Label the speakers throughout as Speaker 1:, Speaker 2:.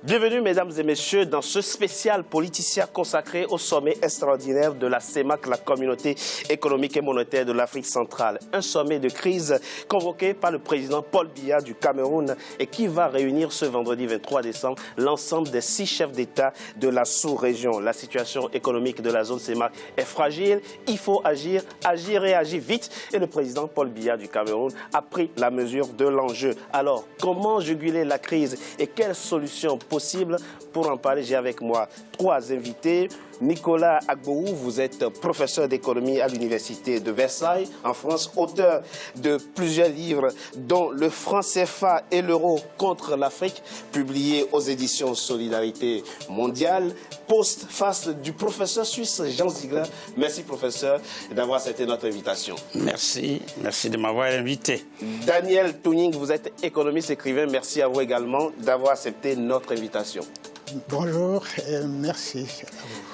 Speaker 1: Bienvenue, mesdames et messieurs, dans ce spécial politicien consacré au sommet extraordinaire de la CEMAC, la Communauté économique et monétaire de l'Afrique centrale. Un sommet de crise convoqué par le président Paul Biya du Cameroun et qui va réunir ce vendredi 23 décembre l'ensemble des 6 chefs d'État de la sous-région. La situation économique de la zone CEMAC est fragile. Il faut agir et agir vite. Et le président Paul Biya du Cameroun a pris la mesure de l'enjeu. Alors, comment juguler la crise et quelles solutions possible? Pour en parler, j'ai avec moi 3 invités. Nicolas Agboou, vous êtes professeur d'économie à l'Université de Versailles, en France, auteur de plusieurs livres, dont Le franc CFA et l'euro contre l'Afrique, publié aux éditions Solidarité mondiale. Poste face du professeur suisse Jean Ziegler. Merci, professeur, d'avoir accepté notre invitation.
Speaker 2: Merci de m'avoir invité.
Speaker 1: Daniel Touning, vous êtes économiste, écrivain. Merci à vous également d'avoir accepté notre invitation.
Speaker 3: Bonjour et merci.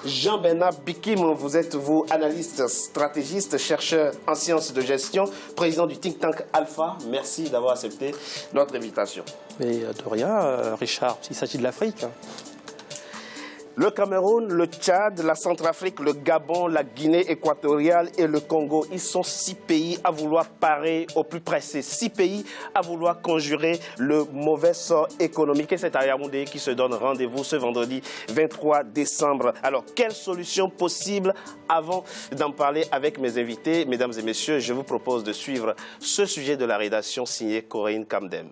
Speaker 1: Jean-Bernard Bikim, vous êtes analyste, stratégiste, chercheur en sciences de gestion, président du think tank Alpha. Merci d'avoir accepté notre invitation.
Speaker 4: Mais de rien, Richard, il s'agit de l'Afrique.
Speaker 1: Le Cameroun, le Tchad, la Centrafrique, le Gabon, la Guinée équatoriale et le Congo, ils sont 6 pays à vouloir parer au plus pressé. 6 pays à vouloir conjurer le mauvais sort économique. Et c'est à Yaoundé qui se donne rendez-vous ce vendredi 23 décembre. Alors, quelles solutions possibles? Avant d'en parler avec mes invités, mesdames et messieurs, je vous propose de suivre ce sujet de la rédaction signé Corinne Kamdem.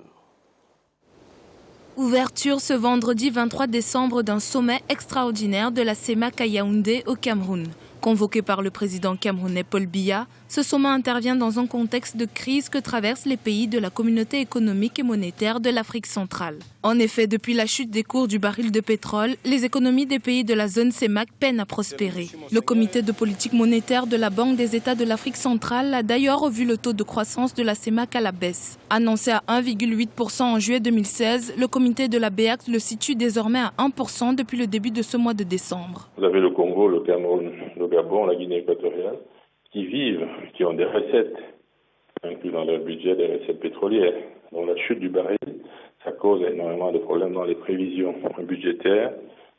Speaker 5: Ouverture ce vendredi 23 décembre d'un sommet extraordinaire de la CEMAC à Yaoundé au Cameroun. Convoqué par le président camerounais Paul Biya, ce sommet intervient dans un contexte de crise que traversent les pays de la communauté économique et monétaire de l'Afrique centrale. En effet, depuis la chute des cours du baril de pétrole, les économies des pays de la zone CEMAC peinent à prospérer. Le comité de politique monétaire de la Banque des États de l'Afrique centrale a d'ailleurs revu le taux de croissance de la CEMAC à la baisse. Annoncé à 1,8% en juillet 2016, le comité de la BEAC le situe désormais à 1% depuis le début de ce mois de décembre.
Speaker 6: Vous avez le Congo, le Cameroun, le Gabon, la Guinée équatoriale, qui ont des recettes, inclus dans leur budget des recettes pétrolières. Donc la chute du baril, ça cause énormément de problèmes dans les prévisions budgétaires,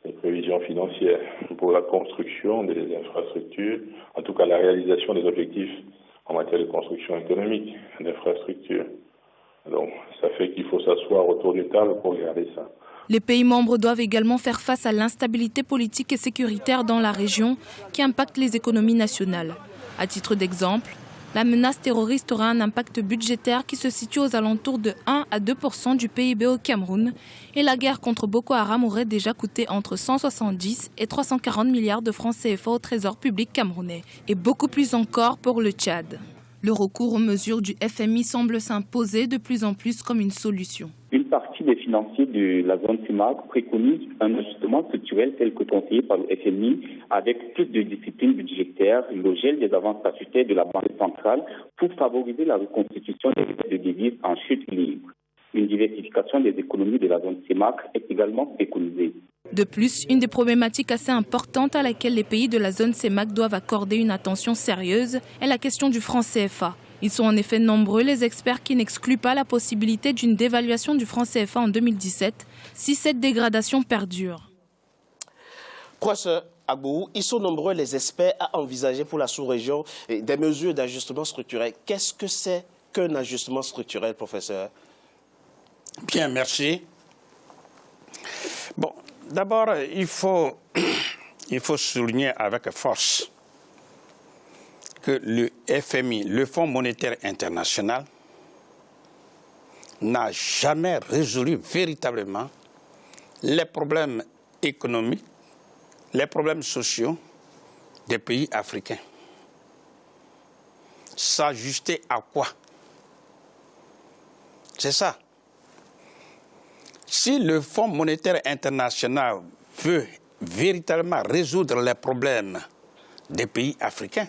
Speaker 6: les prévisions financières pour la construction des infrastructures, en tout cas la réalisation des objectifs en matière de construction économique, d'infrastructures. Donc ça fait qu'il faut s'asseoir autour d'une table pour regarder ça.
Speaker 5: Les pays membres doivent également faire face à l'instabilité politique et sécuritaire dans la région qui impacte les économies nationales. À titre d'exemple, la menace terroriste aura un impact budgétaire qui se situe aux alentours de 1 à 2% du PIB au Cameroun et la guerre contre Boko Haram aurait déjà coûté entre 170 et 340 milliards de francs CFA au trésor public camerounais et beaucoup plus encore pour le Tchad. Le recours aux mesures du FMI semble s'imposer de plus en plus comme une solution.
Speaker 7: Une partie des financiers de la zone CEMAC préconise un ajustement structurel tel que conseillé par le FMI avec plus de discipline budgétaire, le gel des avances statutaires de la Banque centrale pour favoriser la reconstitution des réserves de devises en chute libre. Une diversification des économies de la zone CEMAC est également préconisée.
Speaker 5: De plus, une des problématiques assez importantes à laquelle les pays de la zone CEMAC doivent accorder une attention sérieuse est la question du franc CFA. Ils sont en effet nombreux les experts qui n'excluent pas la possibilité d'une dévaluation du franc CFA en 2017 si cette dégradation perdure.
Speaker 1: Professeur Agboou, ils sont nombreux les experts à envisager pour la sous-région des mesures d'ajustement structurel. Qu'est-ce que c'est qu'un ajustement structurel, professeur?
Speaker 2: Bien, merci. Bon, d'abord, il faut souligner avec force que le FMI, le Fonds monétaire international, n'a jamais résolu véritablement les problèmes économiques, les problèmes sociaux des pays africains. S'ajuster à quoi? C'est ça. Si le Fonds monétaire international veut véritablement résoudre les problèmes des pays africains,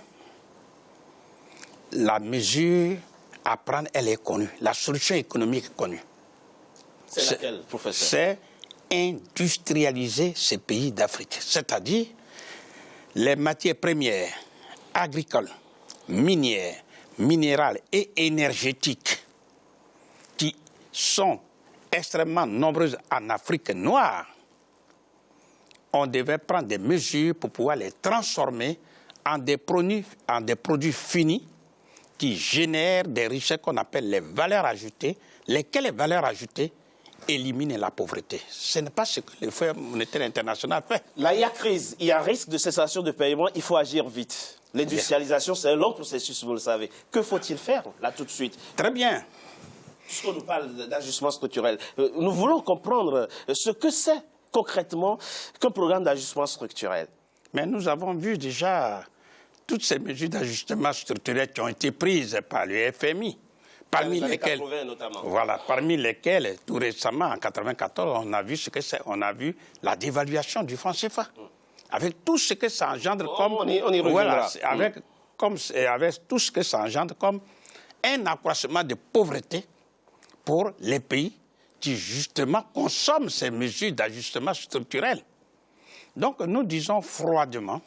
Speaker 2: la mesure à prendre, elle est connue. La solution économique est connue.
Speaker 1: C'est laquelle, professeur?
Speaker 2: C'est industrialiser ces pays d'Afrique. C'est-à-dire les matières premières, agricoles, minières, minérales et énergétiques qui sont extrêmement nombreuses en Afrique noire on devait prendre des mesures pour pouvoir les transformer en des produits finis qui génèrent des richesses qu'on appelle les valeurs ajoutées, lesquelles les valeurs ajoutées éliminent la pauvreté. Ce n'est pas ce que le Fonds monétaire international fait.
Speaker 1: Là, il y a crise, il y a risque de cessation de paiement, il faut agir vite. L'industrialisation, c'est un long processus, vous le savez. Que faut-il faire, là, tout de suite?
Speaker 2: Très bien.
Speaker 1: Puisqu'on nous parle d'ajustement structurel, nous voulons comprendre ce que c'est concrètement qu'un programme d'ajustement structurel.
Speaker 2: Mais nous avons vu déjà toutes ces mesures d'ajustement structurel qui ont été prises par le FMI. Parmi lesquelles,
Speaker 1: 80 notamment.
Speaker 2: Voilà, parmi lesquelles, tout récemment, en 1994, on a vu ce que c'est. On a vu la dévaluation du franc CFA. Avec tout ce que ça engendre comme...
Speaker 1: On y reviendra.
Speaker 2: Voilà, avec tout ce que ça engendre comme un accroissement de pauvreté pour les pays qui, justement, consomment ces mesures d'ajustement structurel. Donc, nous disons froidement,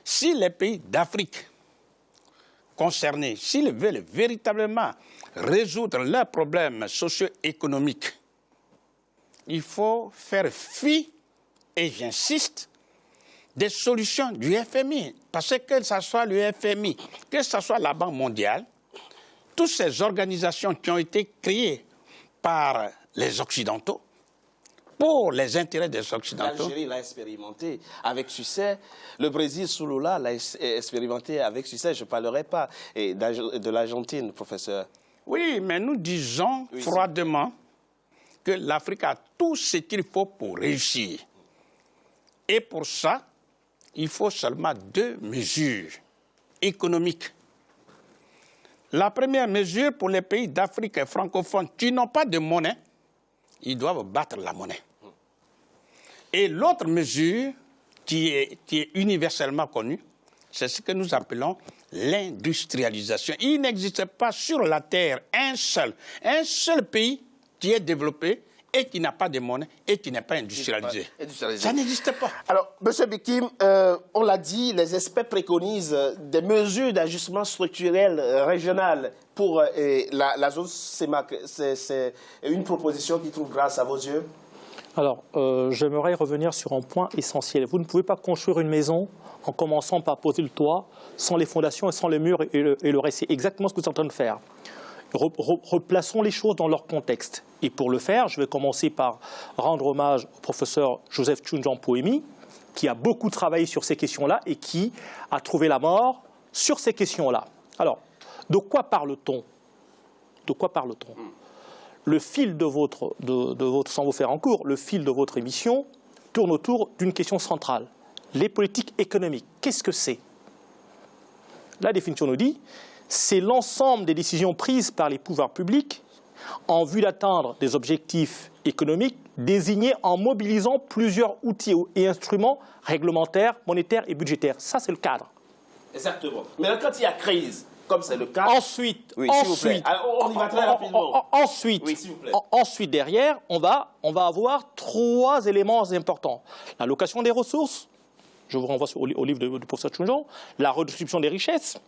Speaker 2: si les pays d'Afrique concernés, s'ils veulent véritablement résoudre leurs problèmes socio-économiques, il faut faire fi, et j'insiste, des solutions du FMI. Parce que ce soit le FMI, que ce soit la Banque mondiale, toutes ces organisations qui ont été créées par les Occidentaux, pour les intérêts des Occidentaux.
Speaker 1: L'Algérie l'a expérimenté avec succès. Le Brésil, sous Lula, l'a expérimenté avec succès. Je ne parlerai pas de l'Argentine, professeur.
Speaker 2: Oui, mais nous disons froidement que l'Afrique a tout ce qu'il faut pour réussir. Et pour ça, il faut seulement 2 mesures économiques. La première mesure pour les pays d'Afrique francophone qui n'ont pas de monnaie, ils doivent battre la monnaie. Et l'autre mesure qui est universellement connue, c'est ce que nous appelons l'industrialisation. Il n'existe pas sur la Terre un seul pays qui est développé et qui n'a pas de monnaie et qui n'est pas industrialisé. Ça n'existe pas.
Speaker 1: Alors, M. Bekim, on l'a dit, les experts préconisent des mesures d'ajustement structurel régional pour la zone CEMAC. C'est une proposition qui trouve grâce à vos yeux?
Speaker 4: Alors, j'aimerais revenir sur un point essentiel. Vous ne pouvez pas construire une maison en commençant par poser le toit, sans les fondations et sans les murs et le reste. C'est exactement ce que vous êtes en train de faire. Replaçons les choses dans leur contexte. Et pour le faire, je vais commencer par rendre hommage au professeur Joseph Tchounjan-Poemi, qui a beaucoup travaillé sur ces questions-là et qui a trouvé la mort sur ces questions-là. Alors, de quoi parle-t-on? De quoi parle-t-on? Le fil de votre, sans vous faire en cours, le fil de votre émission tourne autour d'une question centrale. Les politiques économiques, qu'est-ce que c'est? La définition nous dit, c'est l'ensemble des décisions prises par les pouvoirs publics en vue d'atteindre des objectifs économiques désignés en mobilisant plusieurs outils et instruments réglementaires, monétaires et budgétaires. Ça, c'est le cadre.
Speaker 1: Exactement. Mais quand il y a crise, comme c'est le cas...
Speaker 4: Ensuite, on
Speaker 1: y va très rapidement.
Speaker 4: Ensuite, derrière, on va avoir 3 éléments importants. L'allocation des ressources, je vous renvoie au livre du professeur Tchounjan, la redistribution des richesses,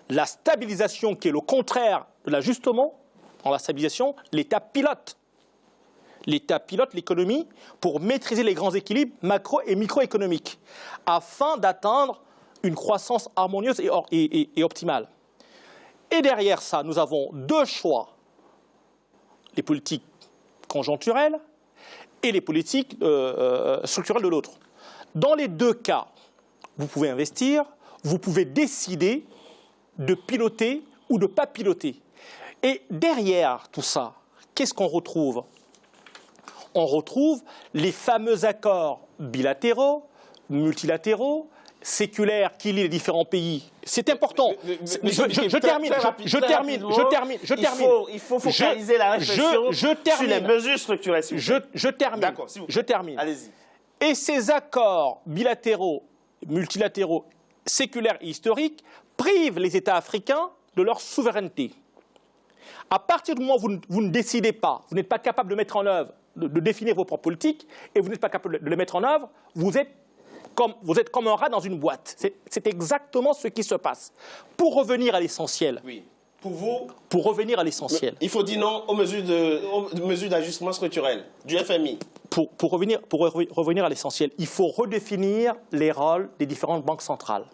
Speaker 4: la stabilisation qui est le contraire de l'ajustement, en la stabilisation, l'État pilote. L'État pilote l'économie pour maîtriser les grands équilibres macro- et microéconomiques afin d'atteindre une croissance harmonieuse et optimale. Et derrière ça, nous avons 2 choix. Les politiques conjoncturelles et les politiques structurelles de l'autre. Dans les 2 cas, vous pouvez investir, vous pouvez décider de piloter ou de ne pas piloter. Et derrière tout ça, qu'est-ce qu'on retrouve? On retrouve les fameux accords bilatéraux, multilatéraux, séculaires qui lient les différents pays. C'est important. Je termine.
Speaker 1: Il faut focaliser la réflexion sur les mesures structurelles.
Speaker 4: Je termine.
Speaker 1: Allez-y.
Speaker 4: Et ces accords bilatéraux, multilatéraux, séculaires et historiques privent les États africains de leur souveraineté. À partir du moment où vous ne décidez pas, vous n'êtes pas capable de mettre en œuvre, de définir vos propres politiques, et vous n'êtes pas capable de les mettre en œuvre, vous êtes comme un rat dans une boîte. C'est exactement ce qui se passe. Pour revenir à l'essentiel.
Speaker 1: Oui. Pour vous,
Speaker 4: pour revenir à l'essentiel.
Speaker 1: Il faut dire non aux mesures d'ajustement structurel du FMI.
Speaker 4: pour revenir à l'essentiel, il faut redéfinir les rôles des différentes banques centrales.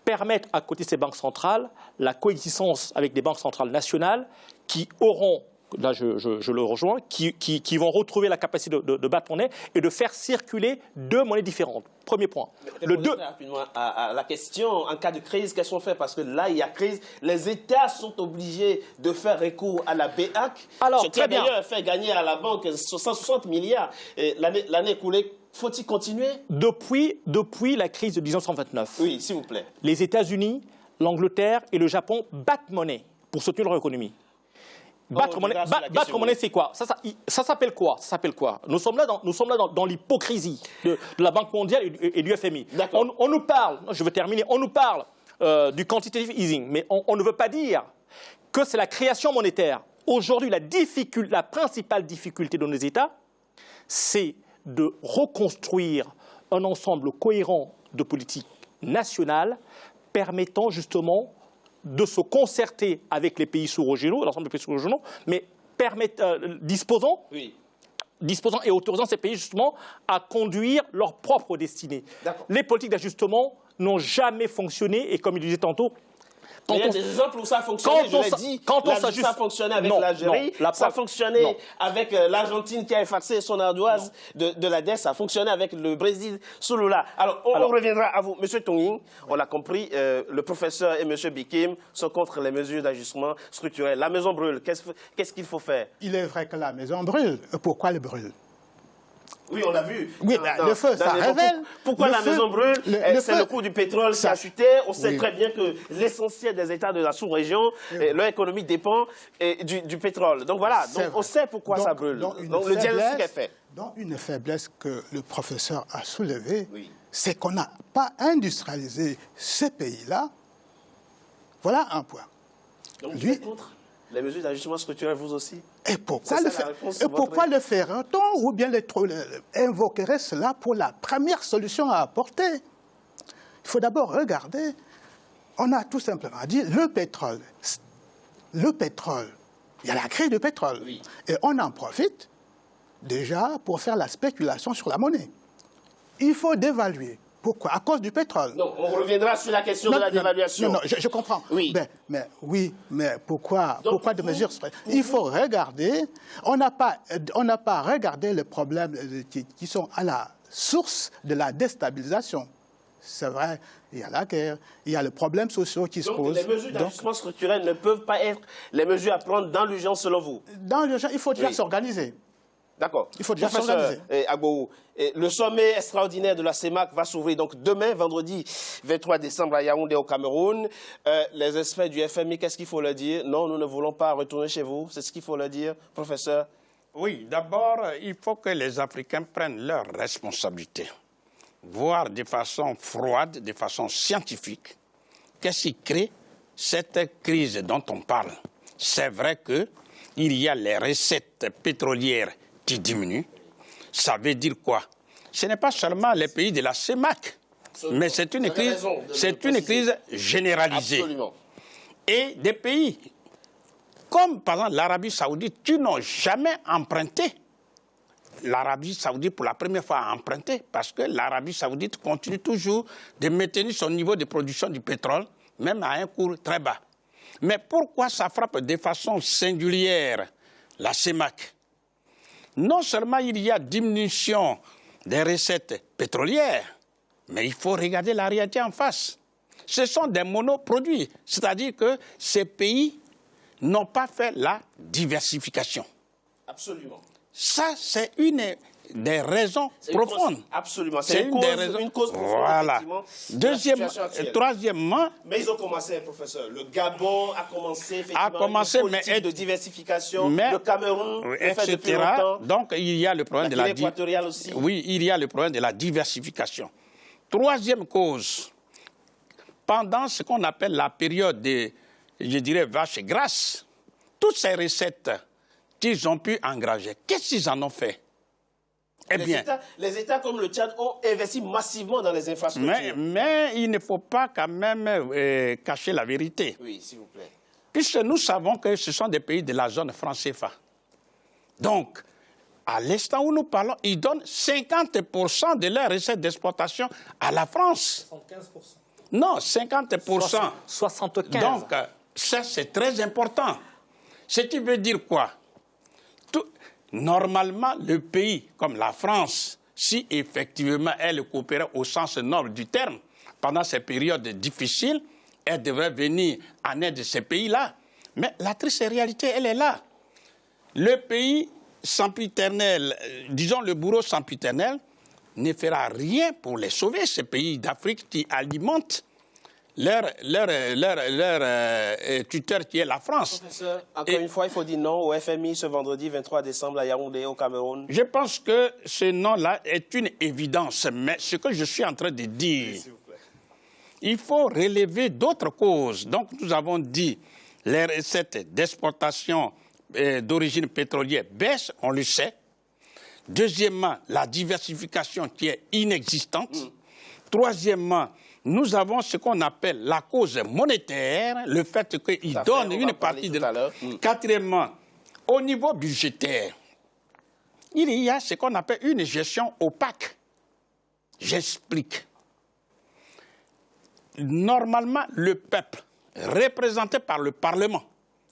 Speaker 4: Permettre à côté de ces banques centrales la coexistence avec des banques centrales nationales qui auront, là je le rejoins, qui vont retrouver la capacité de battre monnaie et de faire circuler deux monnaies différentes. Premier point.
Speaker 1: Le deux. Rapidement à la question, en cas de crise, qu'est-ce qu'on fait? Parce que là, il y a crise. Les États sont obligés de faire recours à la BEAC.
Speaker 4: Alors, très bien.
Speaker 1: D'ailleurs, fait gagner à la banque 160 milliards l'année écoulée. Faut-il continuer?
Speaker 4: Depuis la crise de 1929,
Speaker 1: oui, s'il vous plaît.
Speaker 4: Les États-Unis, l'Angleterre et le Japon battent monnaie pour soutenir leur économie. Battre monnaie, c'est quoi? Ça s'appelle quoi? Nous sommes là dans l'hypocrisie de la Banque mondiale et du FMI. On nous parle, je veux terminer, on nous parle du quantitative easing, mais on ne veut pas dire que c'est la création monétaire. Aujourd'hui, la principale difficulté de nos États, c'est de reconstruire un ensemble cohérent de politiques nationales permettant justement de se concerter avec les pays sous-régionaux, l'ensemble des pays sous-régionaux, mais disposant et autorisant ces pays justement à conduire leur propre destinée. Les politiques d'ajustement n'ont jamais fonctionné et comme il disait tantôt,
Speaker 1: il y a des exemples où ça a fonctionné, je l'ai dit. Ça a fonctionné avec l'Algérie, ça a fonctionné avec l'Argentine qui a effacé son ardoise de la dette, ça a fonctionné avec le Brésil sous Lula. Alors, on reviendra à vous. Monsieur Tonging, on l'a compris, le professeur et monsieur Bikim sont contre les mesures d'ajustement structurel. La maison brûle, qu'est-ce qu'il faut faire?
Speaker 3: Il est vrai que la maison brûle. Pourquoi elle brûle?
Speaker 1: Oui, on l'a vu.
Speaker 3: Oui, le feu, ça révèle.
Speaker 1: Pourquoi la maison brûle? C'est le coût du pétrole qui a chuté. On sait très bien que l'essentiel des États de la sous-région, leur économie dépend du pétrole. Donc voilà, on sait pourquoi ça brûle. Donc le diagnostic est fait.
Speaker 3: Donc une faiblesse que le professeur a soulevée, c'est qu'on n'a pas industrialisé ces pays-là. Voilà un point.
Speaker 1: Donc vous êtes contre les mesures d'ajustement structurel, vous aussi?
Speaker 3: Et pourquoi le ferait-on ou bien invoquerait cela pour la première solution à apporter? Il faut d'abord regarder. On a tout simplement dit le pétrole. Le pétrole, il y a la crise du pétrole. Oui. Et on en profite déjà pour faire la spéculation sur la monnaie. Il faut dévaluer. Pourquoi? À cause du pétrole.
Speaker 1: Non, on reviendra sur la question de la dévaluation.
Speaker 3: Non, je comprends.
Speaker 1: Oui.
Speaker 3: Mais pourquoi de mesures? Il faut regarder. On n'a pas regardé les problèmes qui sont à la source de la déstabilisation. C'est vrai, il y a la guerre, il y a les problèmes sociaux qui se posent.
Speaker 1: Donc les mesures d'ajustement structurel ne peuvent pas être les mesures à prendre dans l'urgence selon vous?
Speaker 3: Dans l'urgence, il faut déjà s'organiser.
Speaker 1: D'accord.
Speaker 3: Il faut déjà s'organiser.
Speaker 1: Agbohou, le sommet extraordinaire de la CEMAC va s'ouvrir donc demain, vendredi 23 décembre à Yaoundé au Cameroun. Les experts du FMI, qu'est-ce qu'il faut leur dire? Non, nous ne voulons pas retourner chez vous. C'est ce qu'il faut leur dire, professeur?
Speaker 2: Oui, d'abord, il faut que les Africains prennent leurs responsabilités, voir de façon froide, de façon scientifique, qu'est-ce qui crée cette crise dont on parle. C'est vrai qu'il y a les recettes pétrolières qui diminue. Ça veut dire quoi? Ce n'est pas seulement les pays de la CEMAC, mais c'est une crise généralisée.
Speaker 1: Absolument.
Speaker 2: Et des pays comme, par exemple, l'Arabie Saoudite, qui n'ont jamais emprunté. L'Arabie Saoudite, pour la première fois, a emprunté, parce que l'Arabie Saoudite continue toujours de maintenir son niveau de production du pétrole, même à un cours très bas. Mais pourquoi ça frappe de façon singulière la CEMAC? Non seulement il y a diminution des recettes pétrolières, mais il faut regarder la réalité en face. Ce sont des monoproduits, c'est-à-dire que ces pays n'ont pas fait la diversification.
Speaker 1: Absolument.
Speaker 2: Ça, c'est une des raisons profondes.
Speaker 1: Absolument. C'est une cause profonde,
Speaker 2: voilà. Troisièmement...
Speaker 1: Mais ils ont commencé, professeur. Le Gabon a commencé, effectivement, une politique de diversification. Le Cameroun,
Speaker 2: etc. Donc, il y a le problème de la
Speaker 1: équatoriale aussi.
Speaker 2: Oui, il y a le problème de la diversification. Troisième cause, pendant ce qu'on appelle la période de, je dirais, vache grasse, toutes ces recettes qu'ils ont pu engranger, qu'est-ce qu'ils en ont fait? Eh bien,
Speaker 1: les États comme le Tchad ont investi massivement dans les infrastructures.
Speaker 2: Mais il ne faut pas quand même cacher la vérité.
Speaker 1: Oui, s'il vous plaît.
Speaker 2: Puisque nous savons que ce sont des pays de la zone franc CFA. Donc, à l'instant où nous parlons, ils donnent 50% de leurs recettes d'exportation à la France.
Speaker 4: 75%.
Speaker 2: Non, 50%.
Speaker 4: 75%.
Speaker 2: Donc, ça, c'est très important. Ce qui veut dire quoi? Normalement, le pays comme la France, si effectivement elle coopérait au sens noble du terme, pendant ces périodes difficiles, elle devrait venir en aide de ces pays-là. Mais la triste réalité, elle est là. Le pays sempiternel, disons le bourreau sempiternel, ne fera rien pour les sauver, ces pays d'Afrique qui alimentent leur tuteur qui est la France.
Speaker 1: Professeur, encore une fois, il faut dire non au FMI ce vendredi 23 décembre à Yaoundé, au Cameroun.
Speaker 2: Je pense que ce non-là est une évidence, mais ce que je suis en train de dire, il faut relever d'autres causes. Donc nous avons dit les recettes d'exportation d'origine pétrolière baissent, on le sait. Deuxièmement, la diversification qui est inexistante. Troisièmement, nous avons ce qu'on appelle la cause monétaire, le fait qu'ils donnent une partie de... Quatrièmement, au niveau budgétaire, il y a ce qu'on appelle une gestion opaque. J'explique. Normalement, le peuple, représenté par le Parlement,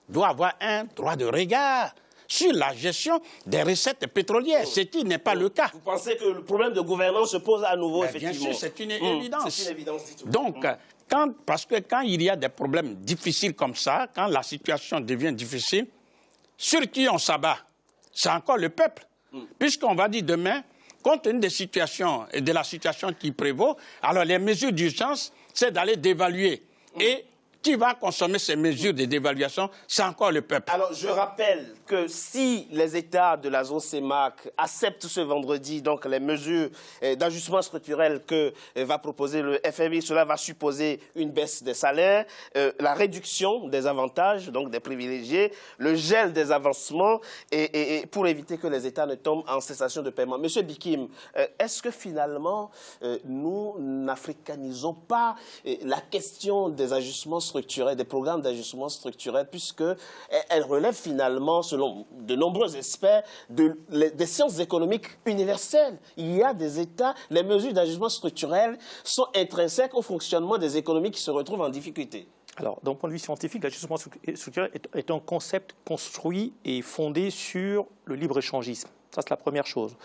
Speaker 2: doit avoir un droit de regard sur la gestion des recettes pétrolières, ce qui n'est pas le cas.
Speaker 1: Vous pensez que le problème de gouvernance se pose à nouveau, effectivement?
Speaker 2: Bien sûr, c'est une évidence.
Speaker 1: C'est une évidence, dites-vous.
Speaker 2: Donc, parce que quand il y a des problèmes difficiles comme ça, quand la situation devient difficile, sur qui on s'abat? C'est encore le peuple. Puisqu'on va dire demain, compte tenu des situations et de la situation qui prévaut, alors les mesures d'urgence, c'est d'aller dévaluer. Et qui va consommer ces mesures de dévaluation? C'est encore le peuple.
Speaker 1: Alors, je rappelle que si les États de la zone CEMAC acceptent ce vendredi donc les mesures d'ajustement structurel que va proposer le FMI, cela va supposer une baisse des salaires, la réduction des avantages, donc des privilégiés, le gel des avancements et pour éviter que les États ne tombent en cessation de paiement. Monsieur Bikim, est-ce que finalement nous n'africanisons pas la question des ajustements structurels, des programmes d'ajustement structurel, puisque elle relève finalement, selon de nombreux experts, des sciences économiques universelles. Il y a des États, les mesures d'ajustement structurel sont intrinsèques au fonctionnement des économies qui se retrouvent en difficulté.
Speaker 4: Alors, d'un point de vue scientifique, l'ajustement structurel est un concept construit et fondé sur le libre-échangisme. Ça, c'est la première chose.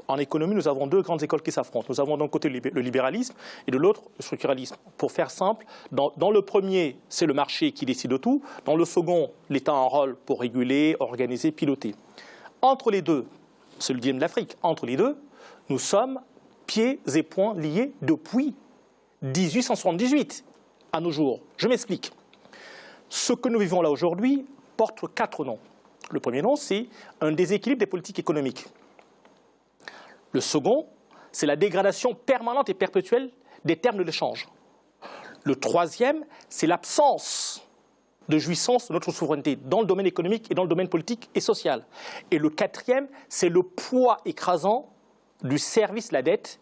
Speaker 4: En économie, nous avons deux grandes écoles qui s'affrontent. Nous avons d'un côté le libéralisme et de l'autre le structuralisme. Pour faire simple, dans le premier, c'est le marché qui décide de tout. Dans le second, l'État a un rôle pour réguler, organiser, piloter. Entre les deux, c'est le dilemme de l'Afrique, entre les deux, nous sommes pieds et poings liés depuis 1878 à nos jours. Je m'explique. Ce que nous vivons là aujourd'hui porte 4 noms. Le premier nom, c'est un déséquilibre des politiques économiques. Le second, c'est la dégradation permanente et perpétuelle des termes de l'échange. Le troisième, c'est l'absence de jouissance de notre souveraineté dans le domaine économique et dans le domaine politique et social. Et le quatrième, c'est le poids écrasant du service de la dette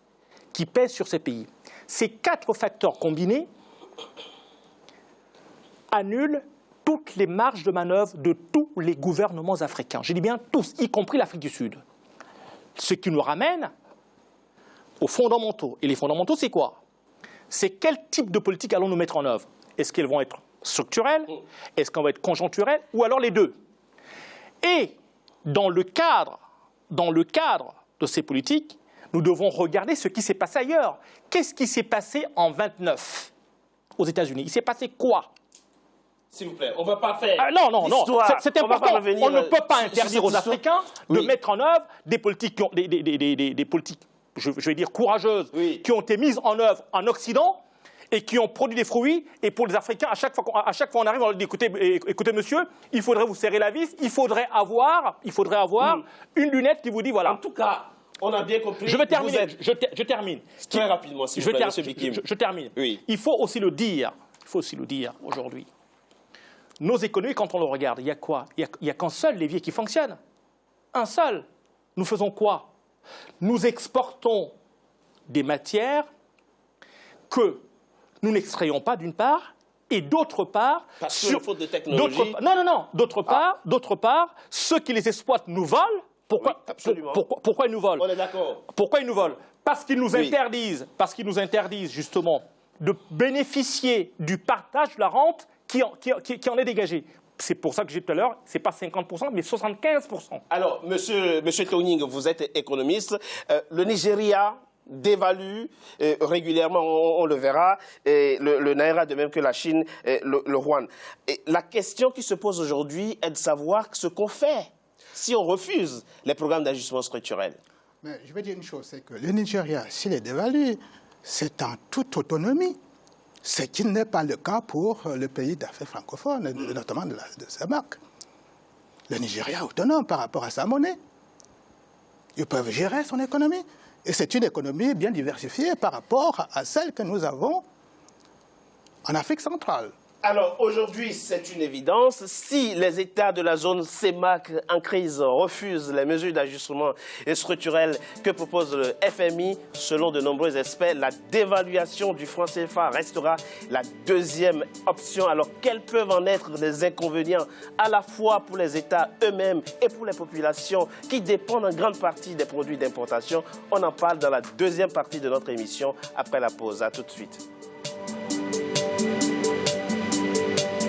Speaker 4: qui pèse sur ces pays. Ces 4 facteurs combinés annulent toutes les marges de manœuvre de tous les gouvernements africains. Je dis bien tous, y compris l'Afrique du Sud. Ce qui nous ramène aux fondamentaux. Et les fondamentaux, c'est quoi? C'est quel type de politique allons-nous mettre en œuvre? Est-ce qu'elles vont être structurelles? Est-ce qu'elles vont être conjoncturelles? Ou alors les deux? Et dans le cadre de ces politiques, nous devons regarder ce qui s'est passé ailleurs. Qu'est-ce qui s'est passé en 1929 aux États-Unis? Il s'est passé quoi?
Speaker 1: S'il vous plaît, on ne va pas faire
Speaker 4: non, c'est important. On ne peut pas interdire aux Africains de mettre en œuvre des politiques, des politiques, je vais dire courageuses, qui ont été mises en œuvre en Occident et qui ont produit des fruits. Et pour les Africains, à chaque fois on arrive, on leur dit écoutez monsieur, il faudrait vous serrer la vis, il faudrait avoir une lunette qui vous dit voilà.
Speaker 1: En tout cas, on a bien compris.
Speaker 4: Je vais terminer. Je termine.
Speaker 1: Très rapidement, s'il vous plaît, monsieur Bikim.
Speaker 4: Je termine.
Speaker 1: Oui.
Speaker 4: Il faut aussi le dire aujourd'hui. Nos économies, quand on le regarde, il y a quoi? Il n'y a qu'un seul levier qui fonctionne. Un seul. Nous faisons quoi? Nous exportons des matières que nous n'extrayons pas d'une part, et d'autre part...
Speaker 1: Parce que faute de technologie...
Speaker 4: D'autre part, ceux qui les exploitent nous volent Pourquoi,
Speaker 1: oui, absolument.
Speaker 4: Pourquoi ils nous volent?
Speaker 1: On est d'accord.
Speaker 4: Pourquoi ils nous volent? Parce qu'ils nous
Speaker 1: Oui.
Speaker 4: interdisent justement de bénéficier du partage de la rente qui en est dégagé. C'est pour ça que j'ai dit tout à l'heure, ce n'est pas 50%, mais 75%.
Speaker 1: Alors, monsieur Toning, vous êtes économiste. Le Nigeria dévalue régulièrement, on le verra, le Naira de même que la Chine, le Yuan. Et la question qui se pose aujourd'hui est de savoir ce qu'on fait si on refuse les programmes d'ajustement structurel.
Speaker 3: Mais je vais dire une chose, c'est que le Nigeria, s'il est dévalué, c'est en toute autonomie. Ce qui n'est pas le cas pour le pays d'Afrique francophone, notamment de SAMAC. Le Nigeria est autonome par rapport à sa monnaie. Ils peuvent gérer son économie. Et c'est une économie bien diversifiée par rapport à celle que nous avons en Afrique centrale.
Speaker 1: Alors aujourd'hui, c'est une évidence. Si les États de la zone CEMAC en crise refusent les mesures d'ajustement structurel que propose le FMI, selon de nombreux experts, la dévaluation du franc CFA restera la deuxième option. Alors quels peuvent en être les inconvénients à la fois pour les États eux-mêmes et pour les populations qui dépendent en grande partie des produits d'importation? On en parle dans la deuxième partie de notre émission après la pause. À tout de suite.